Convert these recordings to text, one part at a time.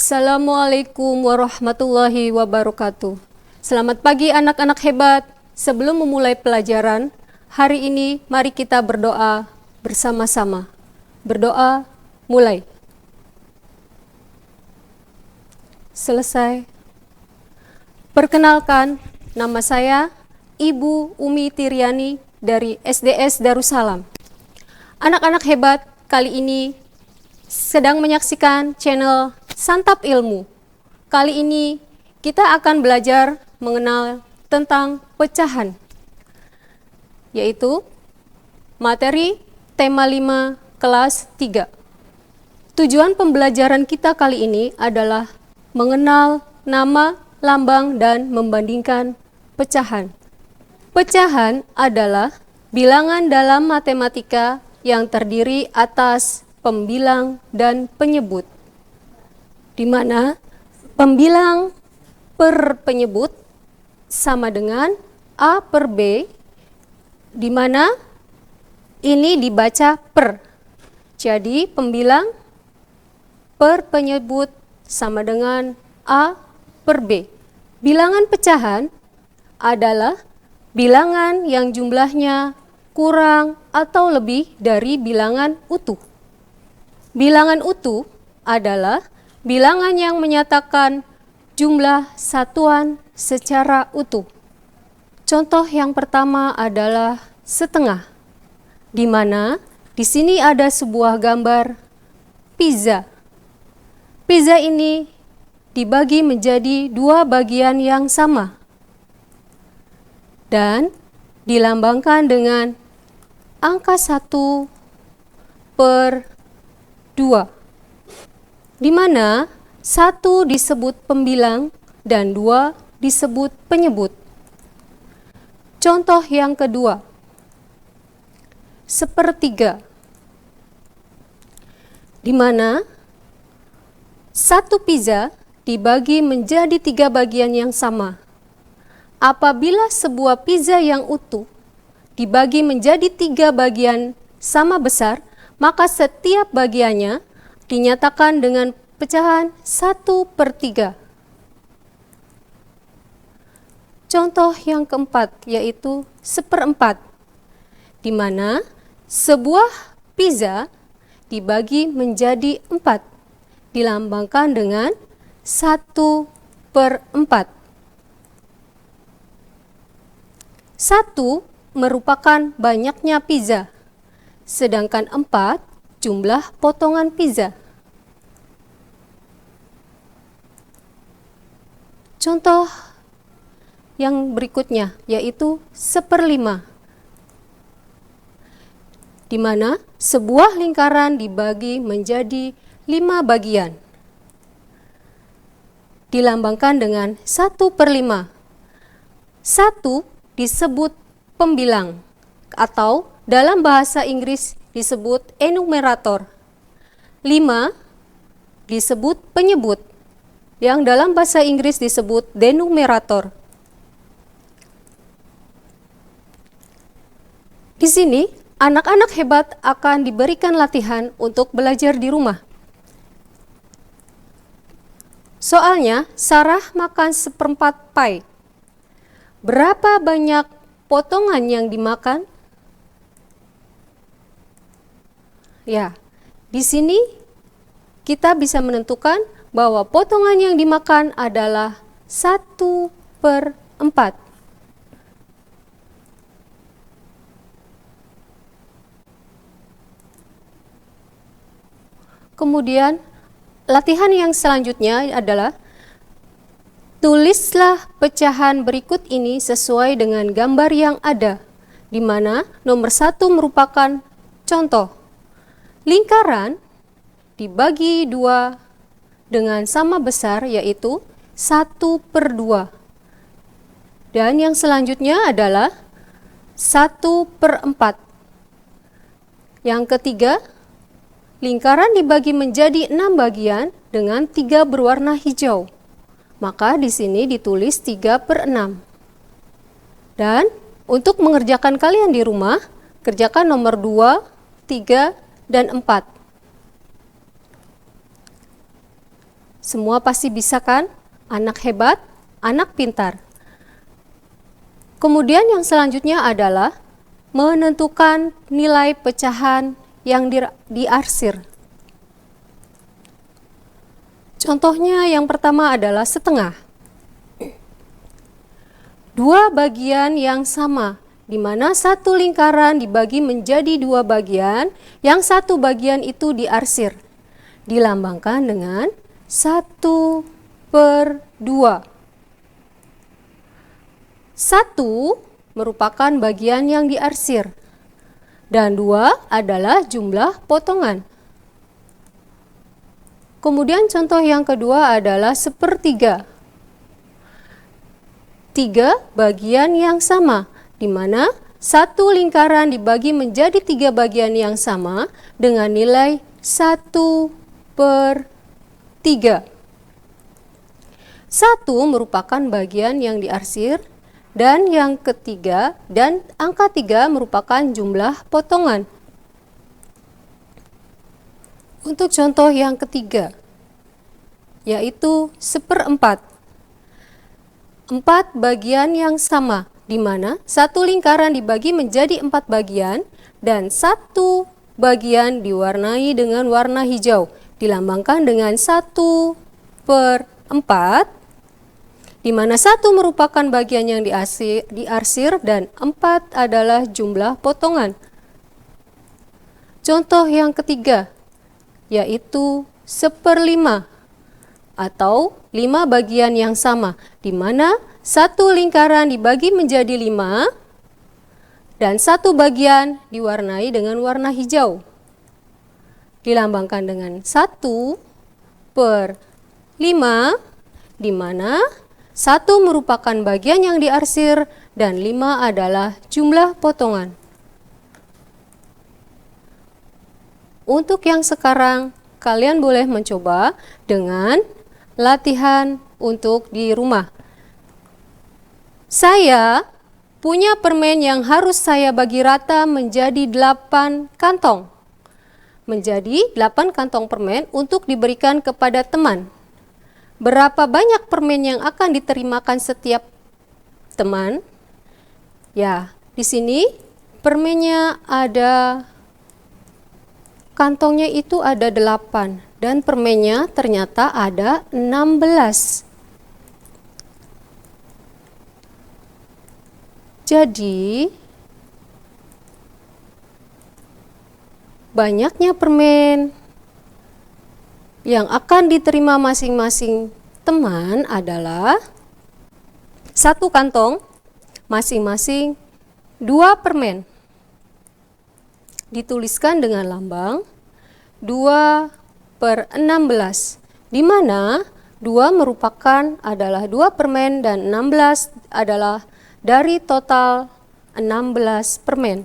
Assalamualaikum warahmatullahi wabarakatuh. Selamat pagi anak-anak hebat. Sebelum memulai pelajaran, hari ini mari kita berdoa bersama-sama. Berdoa, mulai. Selesai. Perkenalkan, nama saya Ibu Umi Tiryani dari SDS Darussalam. Anak-anak hebat, kali ini sedang menyaksikan channel Santap Ilmu. Kali ini kita akan belajar mengenal tentang pecahan, yaitu materi tema 5 kelas 3. Tujuan pembelajaran kita kali ini adalah mengenal nama, lambang, dan membandingkan pecahan. Pecahan adalah bilangan dalam matematika yang terdiri atas pembilang dan penyebut, di mana pembilang per penyebut sama dengan A per B, di mana ini dibaca per. Jadi pembilang per penyebut sama dengan A per B. Bilangan pecahan adalah bilangan yang jumlahnya kurang atau lebih dari bilangan utuh. Bilangan utuh adalah bilangan yang menyatakan jumlah satuan secara utuh. Contoh yang pertama adalah setengah, di mana di sini ada sebuah gambar pizza. Pizza ini dibagi menjadi dua bagian yang sama dan dilambangkan dengan angka 1 per 2. Di mana 1 disebut pembilang dan 2 disebut penyebut. Contoh yang kedua, 1/3, di mana 1 pizza dibagi menjadi 3 bagian yang sama. Apabila sebuah pizza yang utuh dibagi menjadi 3 bagian sama besar, maka setiap bagiannya dinyatakan dengan pecahan 1/3. Contoh yang keempat yaitu 1/4, di mana sebuah pizza dibagi menjadi 4, dilambangkan dengan 1/4. 1 merupakan banyaknya pizza, sedangkan 4 jumlah potongan pizza. Contoh yang berikutnya yaitu 1/5, di mana sebuah lingkaran dibagi menjadi 5 bagian, dilambangkan dengan 1/5. 1 disebut pembilang atau dalam bahasa Inggris disebut enumerator. 5 disebut penyebut, yang dalam bahasa Inggris disebut denumerator. Di sini, anak-anak hebat akan diberikan latihan untuk belajar di rumah. Soalnya, Sarah makan 1/4 pie. Berapa banyak potongan yang dimakan? Ya, di sini kita bisa menentukan bahwa potongan yang dimakan adalah 1/4. Kemudian, latihan yang selanjutnya adalah tulislah pecahan berikut ini sesuai dengan gambar yang ada, di mana nomor 1 merupakan contoh. Lingkaran dibagi 2 dengan sama besar yaitu 1/2. Dan yang selanjutnya adalah 1/4. Yang ketiga, lingkaran dibagi menjadi 6 bagian dengan 3 berwarna hijau. Maka di sini ditulis 3/6. Dan untuk mengerjakan kalian di rumah, kerjakan nomor 2, 3, dan 4. Semua pasti bisa kan? Anak hebat, anak pintar. Kemudian yang selanjutnya adalah menentukan nilai pecahan yang diarsir. Contohnya yang pertama adalah setengah. Dua bagian yang sama, di mana satu lingkaran dibagi menjadi dua bagian, yang satu bagian itu diarsir. Dilambangkan dengan 1/2. 1 merupakan bagian yang diarsir, dan 2 adalah jumlah potongan. Kemudian contoh yang kedua adalah 1/3. 3 bagian yang sama, di mana satu lingkaran dibagi menjadi 3 bagian yang sama dengan nilai 1/3. 1 merupakan bagian yang diarsir, dan yang ketiga dan angka 3 merupakan jumlah potongan. Untuk contoh yang ketiga, yaitu 1/4. 4 bagian yang sama, di mana satu lingkaran dibagi menjadi 4 bagian dan satu bagian diwarnai dengan warna hijau, dilambangkan dengan 1/4, di mana 1 merupakan bagian yang diarsir dan 4 adalah jumlah potongan. Contoh yang ketiga, yaitu 1/5 atau 5 bagian yang sama, di mana satu lingkaran dibagi menjadi 5 dan satu bagian diwarnai dengan warna hijau, dilambangkan dengan 1/5, di mana 1 merupakan bagian yang diarsir dan 5 adalah jumlah potongan. Untuk yang sekarang, kalian boleh mencoba dengan latihan untuk di rumah. Saya punya permen yang harus saya bagi rata menjadi 8 kantong. Menjadi 8 kantong permen untuk diberikan kepada teman. Berapa banyak permen yang akan diterimakan setiap teman? Ya, di sini permennya ada, kantongnya itu ada 8 dan permennya ternyata ada 16. Jadi, banyaknya permen yang akan diterima masing-masing teman adalah 1 kantong, masing-masing 2 permen. Dituliskan dengan lambang 2/16, di mana 2 merupakan adalah 2 permen dan 16 adalah dari total 16 permen.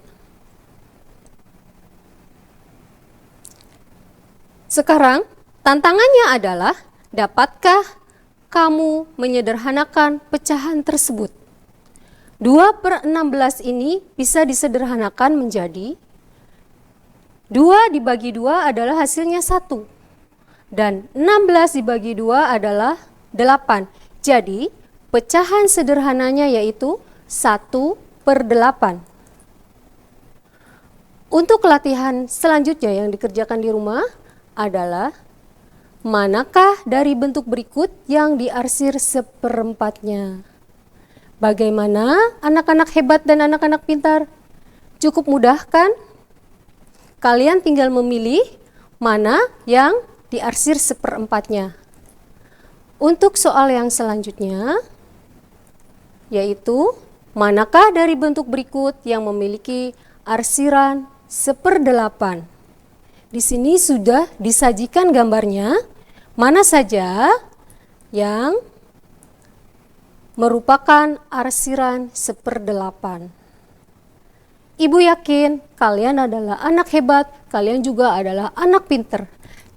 Sekarang, tantangannya adalah, dapatkah kamu menyederhanakan pecahan tersebut? 2/16 ini bisa disederhanakan menjadi 2 dibagi 2 adalah hasilnya 1. Dan 16 dibagi 2 adalah 8. Jadi, pecahan sederhananya yaitu 1/8. Untuk latihan selanjutnya yang dikerjakan di rumah adalah, manakah dari bentuk berikut yang diarsir 1/4-nya? Bagaimana anak-anak hebat dan anak-anak pintar? Cukup mudah kan? Kalian tinggal memilih mana yang diarsir 1/4-nya. Untuk soal yang selanjutnya, yaitu manakah dari bentuk berikut yang memiliki arsiran 1/8? Di sini sudah disajikan gambarnya, mana saja yang merupakan arsiran 1/8. Ibu yakin kalian adalah anak hebat, kalian juga adalah anak pinter.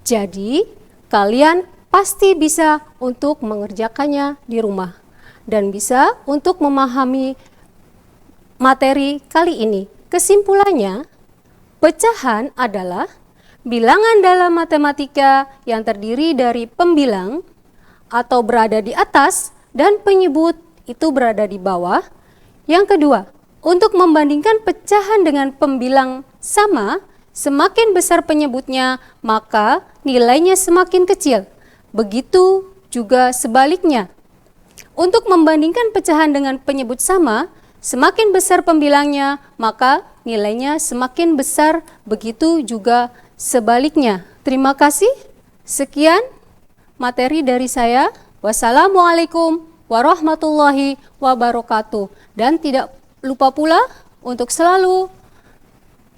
Jadi, kalian pasti bisa untuk mengerjakannya di rumah dan bisa untuk memahami materi kali ini. Kesimpulannya, pecahan adalah bilangan dalam matematika yang terdiri dari pembilang atau berada di atas dan penyebut itu berada di bawah. Yang kedua, untuk membandingkan pecahan dengan pembilang sama, semakin besar penyebutnya, maka nilainya semakin kecil. Begitu juga sebaliknya. Untuk membandingkan pecahan dengan penyebut sama, semakin besar pembilangnya, maka nilainya semakin besar. Begitu juga sebaliknya. Terima kasih. Sekian materi dari saya. Wassalamualaikum warahmatullahi wabarakatuh. Dan tidak lupa pula untuk selalu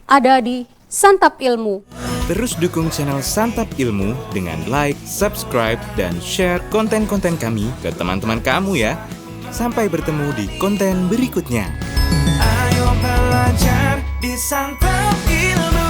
ada di Santap Ilmu. Terus dukung channel Santap Ilmu dengan like, subscribe, dan share konten-konten kami ke teman-teman kamu ya. Sampai bertemu di konten berikutnya. Ayo belajar di Santap Ilmu.